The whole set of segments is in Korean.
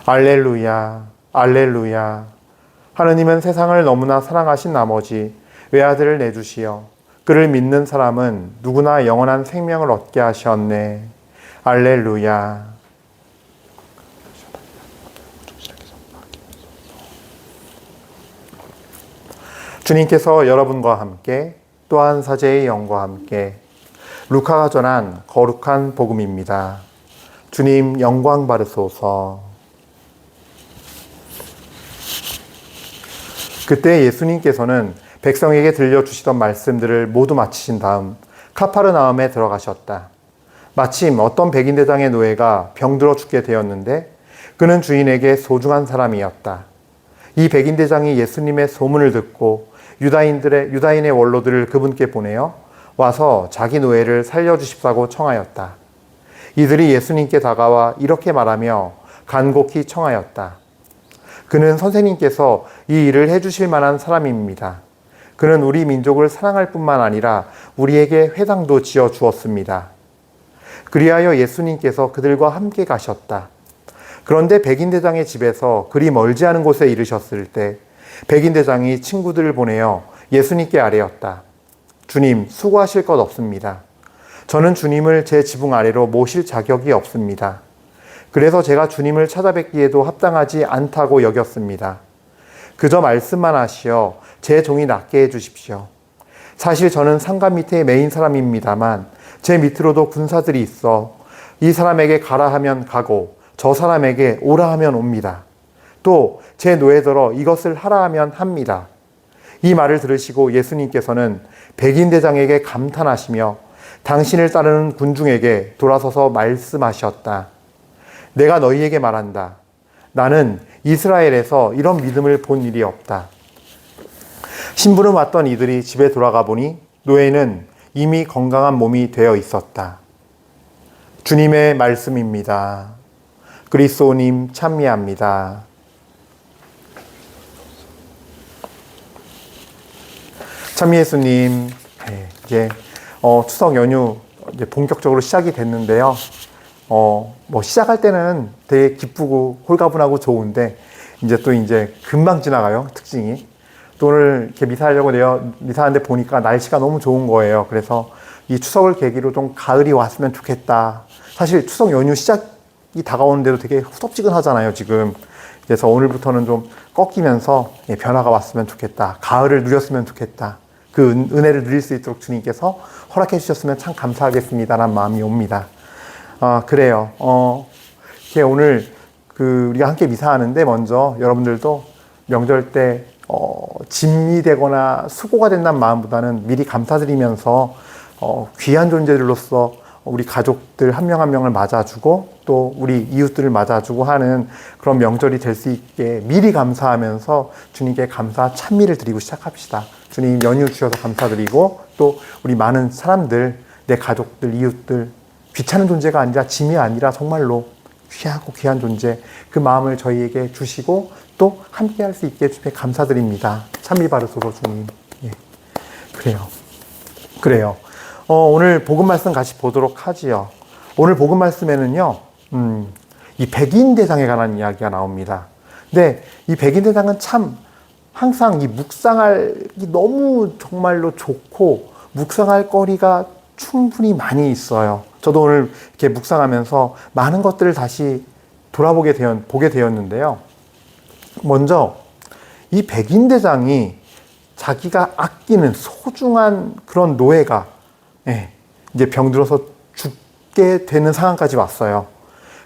알렐루야, 알렐루야. 하느님은 세상을 너무나 사랑하신 나머지 외아들을 내주시어 그를 믿는 사람은 누구나 영원한 생명을 얻게 하셨네. 알렐루야. 주님께서 여러분과 함께 또한 사제의 영과 함께 루카가 전한 거룩한 복음입니다. 주님 영광 받으소서. 그때 예수님께서는 백성에게 들려주시던 말씀들을 모두 마치신 다음 카파르나움에 들어가셨다. 마침 어떤 백인대장의 노예가 병들어 죽게 되었는데 그는 주인에게 소중한 사람이었다. 이 백인대장이 예수님의 소문을 듣고 유다인의 원로들을 그분께 보내어 와서 자기 노예를 살려주십사고 청하였다. 이들이 예수님께 다가와 이렇게 말하며 간곡히 청하였다. 그는 선생님께서 이 일을 해주실 만한 사람입니다. 그는 우리 민족을 사랑할 뿐만 아니라 우리에게 회당도 지어 주었습니다. 그리하여 예수님께서 그들과 함께 가셨다. 그런데 백인대장의 집에서 그리 멀지 않은 곳에 이르셨을 때 백인대장이 친구들을 보내어 예수님께 아뢰었다. 주님, 수고하실 것 없습니다. 저는 주님을 제 지붕 아래로 모실 자격이 없습니다. 그래서 제가 주님을 찾아뵙기에도 합당하지 않다고 여겼습니다. 그저 말씀만 하시어 제 종이 낫게 해주십시오. 사실 저는 상관 밑에 매인 사람입니다만 제 밑으로도 군사들이 있어 이 사람에게 가라 하면 가고 저 사람에게 오라 하면 옵니다. 또 제 노예더러 이것을 하라 하면 합니다. 이 말을 들으시고 예수님께서는 백인대장에게 감탄하시며 당신을 따르는 군중에게 돌아서서 말씀하셨다. 내가 너희에게 말한다. 나는 이스라엘에서 이런 믿음을 본 일이 없다. 심부름 왔던 이들이 집에 돌아가 보니 노예는 이미 건강한 몸이 되어 있었다. 주님의 말씀입니다. 그리스도님 찬미합니다. 찬미예수님, 이제 추석 연휴 이제 본격적으로 시작이 됐는데요. 시작할 때는 되게 기쁘고 홀가분하고 좋은데 이제 금방 지나가요, 특징이. 또 오늘 이렇게 미사하는데 보니까 날씨가 너무 좋은 거예요. 그래서 이 추석을 계기로 좀 가을이 왔으면 좋겠다. 사실 추석 연휴 시작이 다가오는데도 되게 후덥지근하잖아요, 지금. 그래서 오늘부터는 좀 꺾이면서 변화가 왔으면 좋겠다. 가을을 누렸으면 좋겠다. 그 은혜를 누릴 수 있도록 주님께서 허락해 주셨으면 참 감사하겠습니다라는 마음이 옵니다. 그래요. 오늘 우리가 함께 미사하는데 먼저 여러분들도 명절 때 짐이 되거나 수고가 된다는 마음보다는 미리 감사드리면서 귀한 존재들로서 우리 가족들 한 명 한 명을 맞아주고 또 우리 이웃들을 맞아주고 하는 그런 명절이 될 수 있게 미리 감사하면서 주님께 감사 찬미를 드리고 시작합시다. 주님 연휴 주셔서 감사드리고 또 우리 많은 사람들, 내 가족들, 이웃들 귀찮은 존재가 아니라 짐이 아니라 정말로 귀하고 귀한 존재 그 마음을 저희에게 주시고 또 함께 할 수 있게 주님께 감사드립니다. 찬미 받으소서 주님. 예. 그래요. 오늘 복음 말씀 같이 보도록 하지요. 오늘 복음 말씀에는요, 이 백인대장에 관한 이야기가 나옵니다. 근데 이 백인대장은 참 항상 이 묵상하기 너무 정말로 좋고 묵상할 거리가 충분히 많이 있어요. 저도 오늘 이렇게 묵상하면서 많은 것들을 다시 보게 되었는데요. 먼저 이 백인대장이 자기가 아끼는 소중한 그런 노예가 이제 병들어서 죽게 되는 상황까지 왔어요.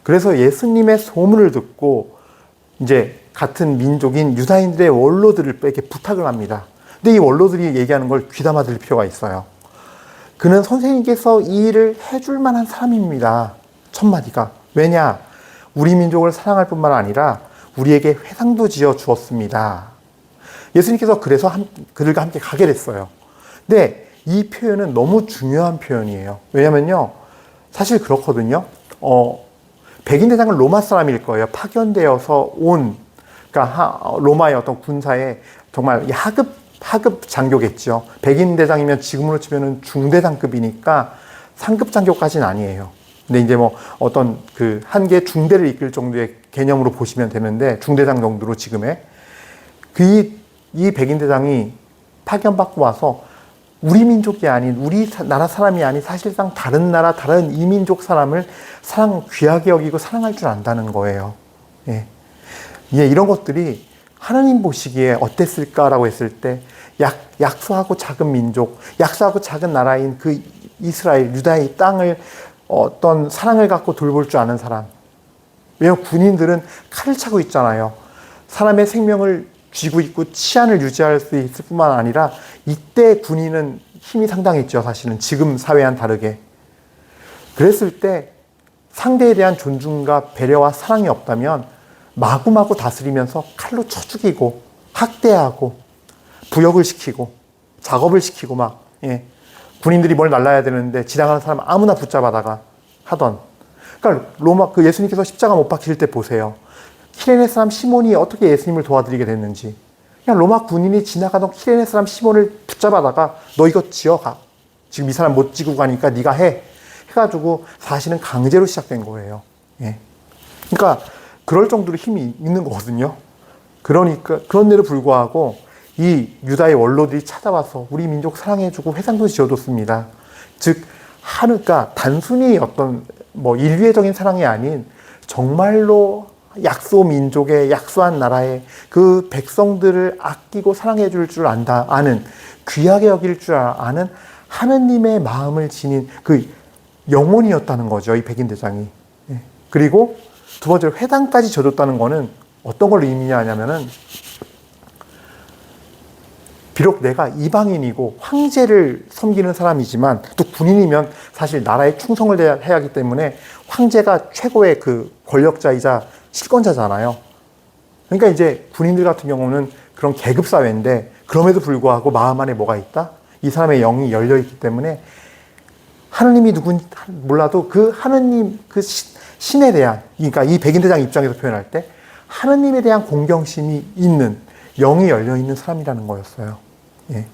그래서 예수님의 소문을 듣고 이제 같은 민족인 유다인들의 원로들에게 부탁을 합니다. 근데 이 원로들이 얘기하는 걸 귀담아 들을 필요가 있어요. 그는 선생님께서 이 일을 해줄 만한 사람입니다. 첫 마디가. 왜냐? 우리 민족을 사랑할 뿐만 아니라 우리에게 회당도 지어 주었습니다. 예수님께서 그래서 그들과 함께 가게 됐어요. 근데 이 표현은 너무 중요한 표현이에요. 왜냐면요. 사실 그렇거든요. 백인대장은 로마 사람일 거예요. 파견되어서 그러니까 로마의 어떤 군사에 정말 하급 장교겠죠. 백인대장이면 지금으로 치면은 중대장급이니까 상급 장교까지는 아니에요. 근데 이제 어떤 한계 중대를 이끌 정도의 개념으로 보시면 되는데, 중대장 정도로 지금의 이 백인대장이 파견받고 와서 우리 민족이 아닌, 우리 나라 사람이 아닌 사실상 다른 나라 다른 이민족 사람을 귀하게 여기고 사랑할 줄 안다는 거예요. 예. 예, 이런 것들이 하나님 보시기에 어땠을까라고 했을 때, 약소하고 작은 민족, 약소하고 작은 나라인 그 이스라엘, 유다의 땅을 어떤 사랑을 갖고 돌볼 줄 아는 사람. 왜냐하면 군인들은 칼을 차고 있잖아요. 사람의 생명을 쥐고 있고 치안을 유지할 수 있을 뿐만 아니라, 이때 군인은 힘이 상당했죠. 사실은 지금 사회와는 다르게. 그랬을 때 상대에 대한 존중과 배려와 사랑이 없다면 마구마구 다스리면서 칼로 쳐 죽이고 학대하고 부역을 시키고 작업을 시키고 막, 예. 군인들이 뭘 날라야 되는데 지나가는 사람 아무나 붙잡아다가 하던. 그러니까 로마, 그 예수님께서 십자가 못 박히실 때 보세요. 키레네 사람 시몬이 어떻게 예수님을 도와드리게 됐는지. 그냥 로마 군인이 지나가던 키레네 사람 시몬을 붙잡아다가 너 이거 지어가. 지금 이 사람 못 지고 가니까 네가 해. 해가지고 사실은 강제로 시작된 거예요. 예. 그러니까 그럴 정도로 힘이 있는 거거든요. 그러니까 그런데도 불구하고 이 유다의 원로들이 찾아와서 우리 민족 사랑해주고 회상도 지어줬습니다. 즉, 그러니까 단순히 어떤 인류애적인 사랑이 아닌 정말로 약소 민족의, 약소한 나라의 그 백성들을 아끼고 사랑해줄 줄 아는, 귀하게 여길 줄 아는 하느님의 마음을 지닌 그 영혼이었다는 거죠, 이 백인대장이. 예. 그리고 두 번째로 회당까지 져줬다는 거는 어떤 걸 의미하냐면은, 비록 내가 이방인이고 황제를 섬기는 사람이지만, 또 군인이면 사실 나라에 충성을 해야 하기 때문에 황제가 최고의 그 권력자이자 실권자잖아요. 그러니까 이제 군인들 같은 경우는 그런 계급사회인데, 그럼에도 불구하고 마음 안에 뭐가 있다? 이 사람의 영이 열려있기 때문에 하느님이 누군지 몰라도 그 하느님, 그 신에 대한, 그러니까 이 백인대장 입장에서 표현할 때 하느님에 대한 공경심이 있는, 영이 열려있는 사람이라는 거였어요. 예.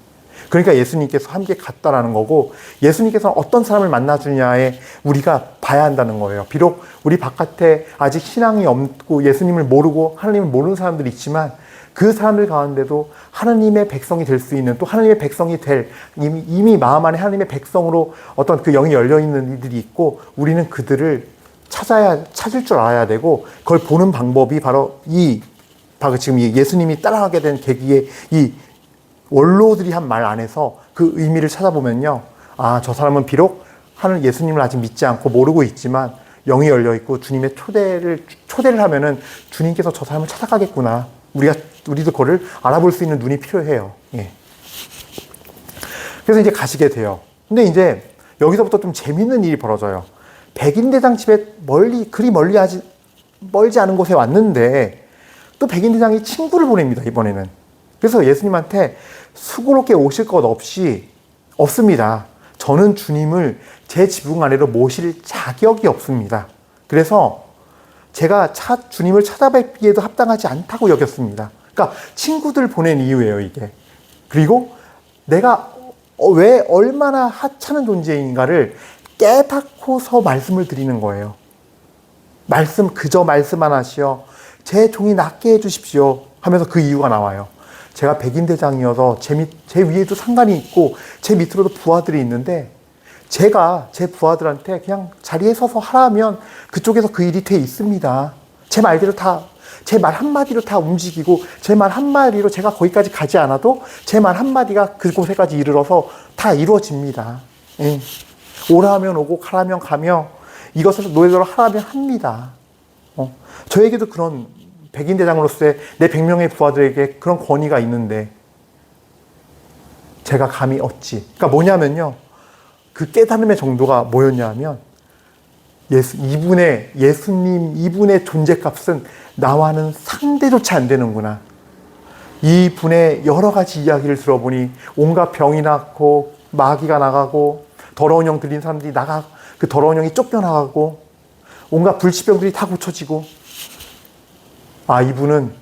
그러니까 예수님께서 함께 갔다라는 거고, 예수님께서 어떤 사람을 만나주냐에 우리가 봐야 한다는 거예요. 비록 우리 바깥에 아직 신앙이 없고 예수님을 모르고 하나님을 모르는 사람들이 있지만, 그 사람들 가운데도 하나님의 백성이 될 수 있는, 또 하나님의 백성이 될, 이미 마음 안에 하나님의 백성으로 어떤 그 영이 열려있는 이들이 있고, 우리는 그들을 찾을 줄 알아야 되고, 그걸 보는 방법이 바로 지금 예수님이 따라가게 된 계기에 이 원로들이 한 말 안에서 그 의미를 찾아보면요. 아, 저 사람은 비록 예수님을 아직 믿지 않고 모르고 있지만 영이 열려있고 주님의 초대를 하면은 주님께서 저 사람을 찾아가겠구나. 우리도 그거를 알아볼 수 있는 눈이 필요해요. 예. 그래서 이제 가시게 돼요. 근데 이제 여기서부터 좀 재밌는 일이 벌어져요. 백인대장 집에 그리 멀지 않은 곳에 왔는데, 또 백인대장이 친구를 보냅니다, 이번에는. 그래서 예수님한테 수고롭게 오실 것 없습니다. 저는 주님을 제 지붕 아래로 모실 자격이 없습니다. 그래서 제가 주님을 찾아뵙기에도 합당하지 않다고 여겼습니다. 그러니까 친구들 보낸 이유예요, 이게. 그리고 내가 왜 얼마나 하찮은 존재인가를 깨닫고서 말씀을 드리는 거예요. 그저 말씀만 하시어 제 종이 낫게 해주십시오 하면서 그 이유가 나와요. 제가 백인대장이어서 제 위에도 상관이 있고 제 밑으로도 부하들이 있는데, 제가 제 부하들한테 그냥 자리에 서서 하라면 그쪽에서 그 일이 돼 있습니다. 제 말 한마디로 다 움직이고, 제 말 한마디로 제가 거기까지 가지 않아도 제 말 한마디가 그곳에까지 이르러서 다 이루어집니다. 예. 오라 하면 오고 가라면 가며 이것을 노예대로 하라면 합니다. 저에게도 그런 백인대장으로서의 내 100명의 부하들에게 그런 권위가 있는데 제가 감히 어찌. 그러니까 뭐냐면요, 그 깨달음의 정도가 뭐였냐면, 예수님의 존재값은 나와는 상대조차 안 되는구나. 이분의 여러 가지 이야기를 들어보니 온갖 병이 났고 마귀가 나가고 더러운 영 들린 사람들이 그 더러운 영이 쫓겨나가고 온갖 불치병들이 다 고쳐지고, 이분은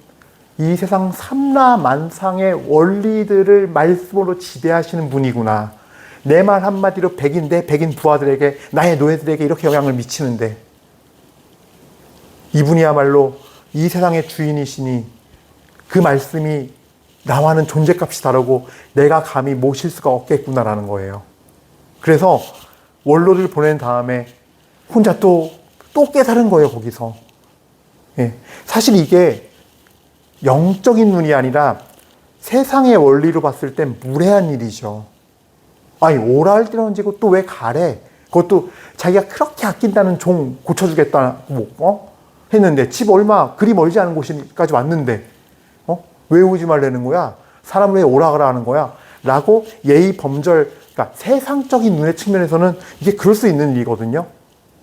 이 세상 삼라만상의 원리들을 말씀으로 지배하시는 분이구나. 내 말 한마디로 내 백인 부하들에게, 나의 노예들에게 이렇게 영향을 미치는데, 이분이야말로 이 세상의 주인이시니 그 말씀이 나와는 존재값이 다르고 내가 감히 모실 수가 없겠구나라는 거예요. 그래서 원로를 보낸 다음에 혼자 또 깨달은 거예요, 거기서. 예. 사실 이게 영적인 눈이 아니라 세상의 원리로 봤을 땐 무례한 일이죠. 아니, 오라 할 때는 언제고 또 왜 가래? 그것도 자기가 그렇게 아낀다는 종 고쳐주겠다고, 했는데, 집 얼마, 그리 멀지 않은 곳까지 왔는데, 왜 오지 말라는 거야? 사람을 왜 오라 가라 하는 거야? 라고 예의 범절, 그러니까 세상적인 눈의 측면에서는 이게 그럴 수 있는 일이거든요.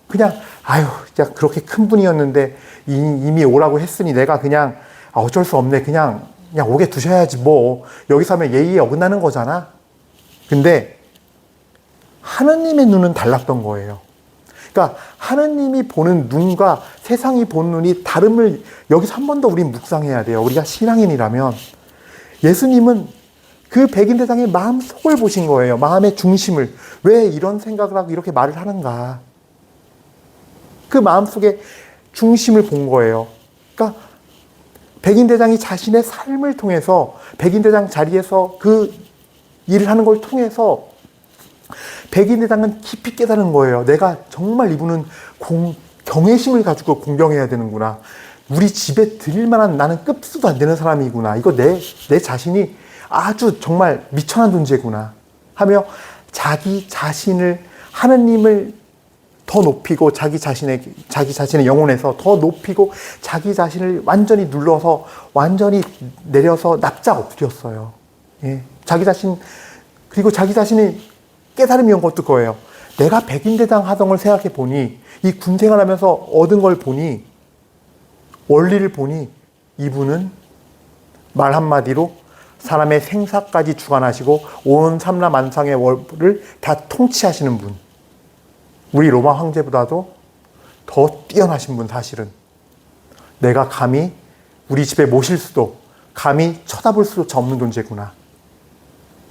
그냥, 아유, 진짜 그렇게 큰 분이었는데, 이미 오라고 했으니 내가 그냥, 어쩔 수 없네. 그냥 오게 두셔야지 뭐. 여기서 하면 예의에 어긋나는 거잖아. 근데, 하느님의 눈은 달랐던 거예요. 그러니까 하느님이 보는 눈과 세상이 보는 눈이 다름을 여기서 한 번 더 우린 묵상해야 돼요. 우리가 신앙인이라면. 예수님은 그 백인대장의 마음속을 보신 거예요. 마음의 중심을. 왜 이런 생각을 하고 이렇게 말을 하는가. 그 마음속의 중심을 본 거예요. 그러니까 백인대장이 자신의 삶을 통해서 백인대장 자리에서 그 일을 하는 걸 통해서 백인대장은 깊이 깨달은 거예요. 내가 정말 이분은 경외심을 가지고 공경해야 되는구나. 우리 집에 드릴 만한 나는 급수도 안 되는 사람이구나. 이거 내 자신이 아주 정말 미천한 존재구나. 하며 자기 자신을, 하느님을 더 높이고 자기 자신의 영혼에서 더 높이고 자기 자신을 완전히 눌러서 완전히 내려서 납작 엎드렸어요. 예. 그리고 자기 자신이 깨달음이 온 것도 그거예요. 내가 백인대장 하던 걸 생각해 보니, 이 군생활 하면서 얻은 걸 보니, 원리를 보니, 이분은 말 한마디로 사람의 생사까지 주관하시고 온 삼라만상의 월을 다 통치하시는 분. 우리 로마 황제보다도 더 뛰어나신 분, 사실은. 내가 감히 우리 집에 모실 수도, 감히 쳐다볼 수도 없는 존재구나.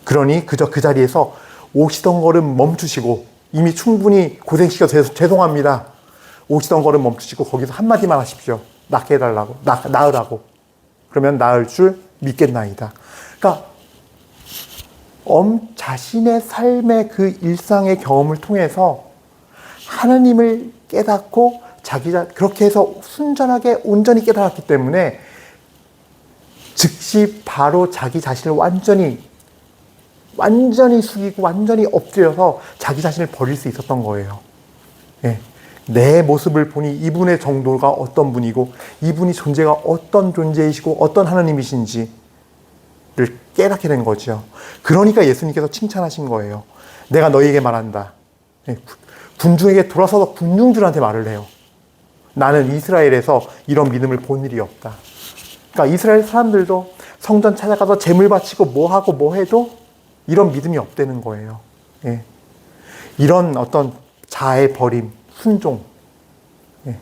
그러니 그저 그 자리에서 오시던 걸음 멈추시고, 이미 충분히 고생시켜서 죄송합니다. 오시던 걸음 멈추시고 거기서 한마디만 하십시오. 낫게 해달라고, 나으라고. 그러면 나을 줄 믿겠나이다. 그러니까 자신의 삶의 그 일상의 경험을 통해서 하나님을 깨닫고 그렇게 해서 순전하게 온전히 깨달았기 때문에 즉시 바로 자기 자신을 완전히 숙이고 완전히 엎드려서 자기 자신을 버릴 수 있었던 거예요. 예. 내 모습을 보니 이분의 정도가 어떤 분이고 이분이 존재가 어떤 존재이시고 어떤 하나님이신지를 깨닫게 된 거죠. 그러니까 예수님께서 칭찬하신 거예요. 내가 너희에게 말한다. 예. 군중에게 돌아서서 군중들한테 말을 해요. 나는 이스라엘에서 이런 믿음을 본 일이 없다. 그러니까 이스라엘 사람들도 성전 찾아가서 제물 바치고 뭐 하고 뭐 해도 이런 믿음이 없다는 거예요. 예. 이런 어떤 자의 버림, 순종. 예.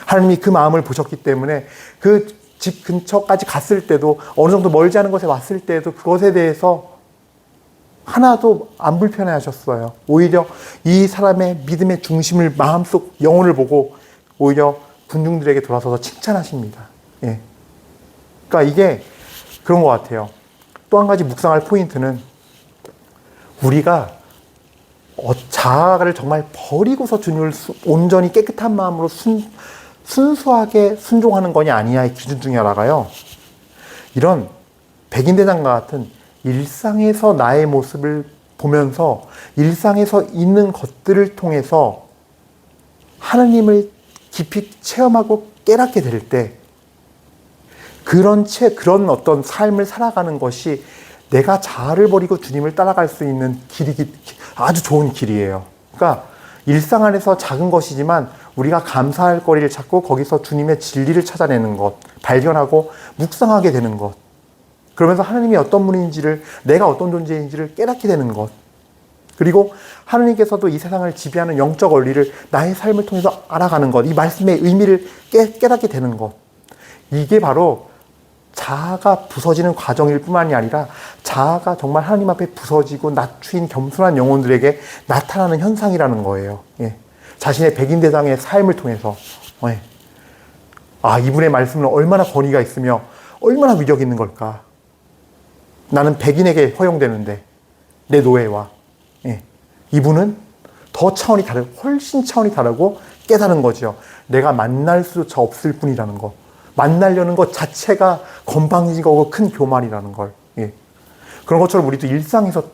하나님이 그 마음을 보셨기 때문에 그 집 근처까지 갔을 때도 어느 정도 멀지 않은 곳에 왔을 때도 그것에 대해서 하나도 안 불편해 하셨어요. 오히려 이 사람의 믿음의 중심을 마음속 영혼을 보고 오히려 군중들에게 돌아서서 칭찬하십니다. 예. 그러니까 이게 그런 것 같아요. 또 한 가지 묵상할 포인트는 우리가 자아를 정말 버리고서 주님을 온전히 깨끗한 마음으로 순수하게 순종하는 거냐 아니냐의 기준 중에 하나가요. 이런 백인대장과 같은 일상에서 나의 모습을 보면서 일상에서 있는 것들을 통해서 하나님을 깊이 체험하고 깨닫게 될 때 그런 어떤 삶을 살아가는 것이 내가 자아를 버리고 주님을 따라갈 수 있는 아주 좋은 길이에요. 그러니까 일상 안에서 작은 것이지만 우리가 감사할 거리를 찾고 거기서 주님의 진리를 찾아내는 것, 발견하고 묵상하게 되는 것. 그러면서 하나님이 어떤 분인지를, 내가 어떤 존재인지를 깨닫게 되는 것. 그리고 하나님께서도 이 세상을 지배하는 영적 원리를 나의 삶을 통해서 알아가는 것. 이 말씀의 의미를 깨닫게 되는 것. 이게 바로 자아가 부서지는 과정일 뿐만이 아니라 자아가 정말 하나님 앞에 부서지고 낮추인 겸손한 영혼들에게 나타나는 현상이라는 거예요. 예. 자신의 백인대장의 삶을 통해서. 예. 아, 이분의 말씀은 얼마나 권위가 있으며 얼마나 위력 있는 걸까. 나는 백인에게 허용되는데 내 노예와, 예, 이분은 더 차원이 다르고 훨씬 차원이 다르고 깨달은 거죠. 내가 만날 수 없을 뿐이라는 거. 만나려는 것 자체가 건방지고 큰 교만이라는 걸. 예. 그런 것처럼 우리도 일상에서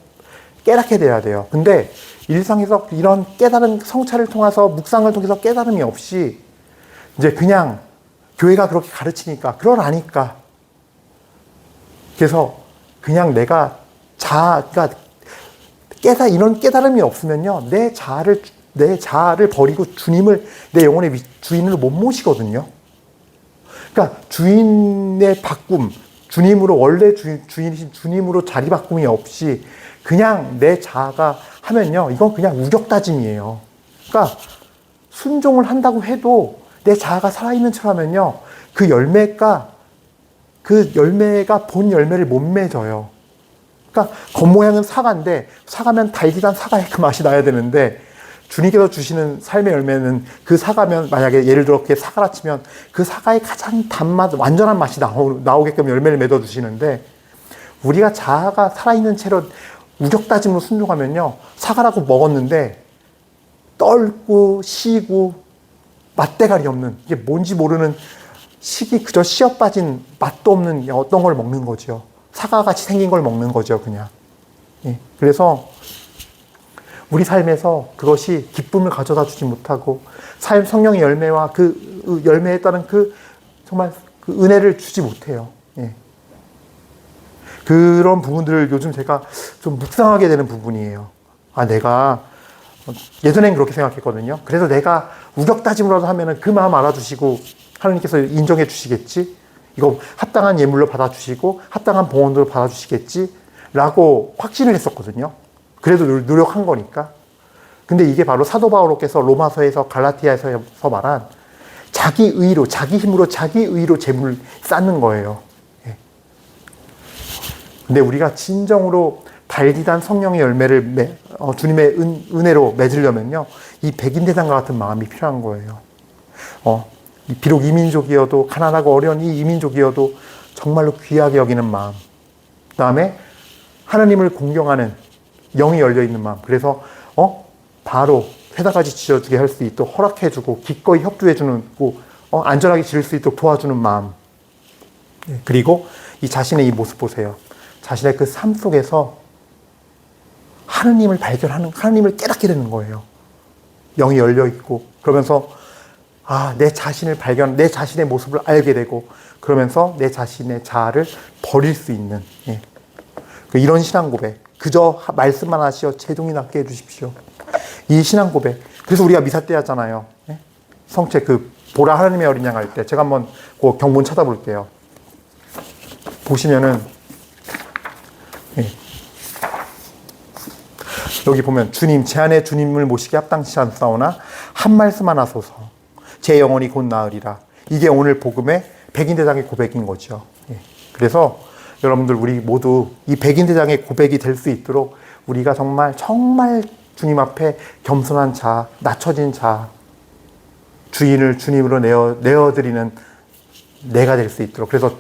깨닫게 돼야 돼요. 근데 일상에서 이런 깨달은 성찰을 통해서 묵상을 통해서 깨달음이 없이 이제 그냥 교회가 그렇게 가르치니까 그러라니까. 그래서 그냥 내가 그러니까 이런 깨달음이 없으면요, 내 자아를 버리고 내 영혼의 주인을 못 모시거든요. 그러니까 주인의 바꿈, 주님으로, 원래 주인이신 주님으로 자리 바꿈이 없이 그냥 내 자아가 하면요, 이건 그냥 우격다짐이에요. 그러니까 순종을 한다고 해도 내 자아가 살아있는 척 하면요, 그 열매가 본 열매를 못 맺어요. 그러니까 겉모양은 사과인데 사과면 달디단 사과의 그 맛이 나야 되는데, 주님께서 주시는 삶의 열매는 그 사과면, 만약에 예를 들어 그게 사과라 치면 그 사과의 가장 단맛, 완전한 맛이 나오게끔 열매를 맺어 주시는데, 우리가 자아가 살아있는 채로 우격다짐으로 순종하면요, 사과라고 먹었는데 떨고 시고 맛대가리 없는, 이게 뭔지 모르는 그저 씨앗 빠진 맛도 없는 어떤 걸 먹는 거죠. 사과같이 생긴 걸 먹는 거죠, 그냥. 예. 그래서 우리 삶에서 그것이 기쁨을 가져다 주지 못하고 성령의 열매와 그 열매에 따른 정말 그 은혜를 주지 못해요. 예. 그런 부분들을 요즘 제가 좀 묵상하게 되는 부분이에요. 아, 내가 예전엔 그렇게 생각했거든요. 그래서 내가 우격다짐으로라도 하면은 그 마음 알아주시고 하나님께서 인정해 주시겠지? 이거 합당한 예물로 받아주시고 합당한 봉헌으로 받아주시겠지? 라고 확신을 했었거든요. 그래도 노력한 거니까. 근데 이게 바로 사도 바울께서 로마서에서 갈라티아에서 말한 자기 의로, 자기 힘으로, 자기 의로 재물을 쌓는 거예요. 예. 근데 우리가 진정으로 달디단 성령의 열매를 주님의 은혜로 맺으려면요, 이 백인대장과 같은 마음이 필요한 거예요. 비록 이민족이어도, 가난하고 어려운 이 이민족이어도 정말로 귀하게 여기는 마음. 그 다음에 하나님을 공경하는 영이 열려있는 마음. 그래서 바로 회다까지 지어주게 할 수 있도록 허락해주고 기꺼이 협조해주는, 안전하게 지을 수 있도록 도와주는 마음. 그리고 이 자신의 이 모습 보세요. 자신의 그 삶 속에서 하느님을 하느님을 깨닫게 되는 거예요. 영이 열려있고, 그러면서 내 자신의 모습을 알게 되고, 그러면서 내 자신의 자아를 버릴 수 있는, 이런 신앙 고백. 그저 말씀만 하시어 제 종이 낫게 해주십시오. 이 신앙 고백. 그래서 우리가 미사 때 하잖아요. 성체 보라 하나님의 어린 양 할 때. 제가 한번 그 경본 찾아볼게요. 보시면은, 여기 보면 주님, 제 안에 주님을 모시기 합당치 않사오나 한 말씀만 하소서. 제 영혼이 곧 나으리라. 이게 오늘 복음의 백인대장의 고백인 거죠. 그래서 여러분들, 우리 모두 이 백인대장의 고백이 될 수 있도록 우리가 정말 주님 앞에 겸손한 자, 낮춰진 자, 주인을 주님으로 내어드리는 내가 될 수 있도록, 그래서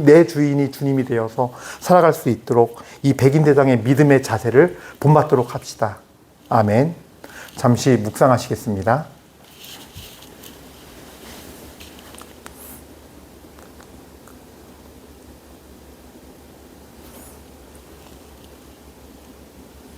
내 주인이 주님이 되어서 살아갈 수 있도록 이 백인대장의 믿음의 자세를 본받도록 합시다. 아멘. 잠시 묵상하시겠습니다.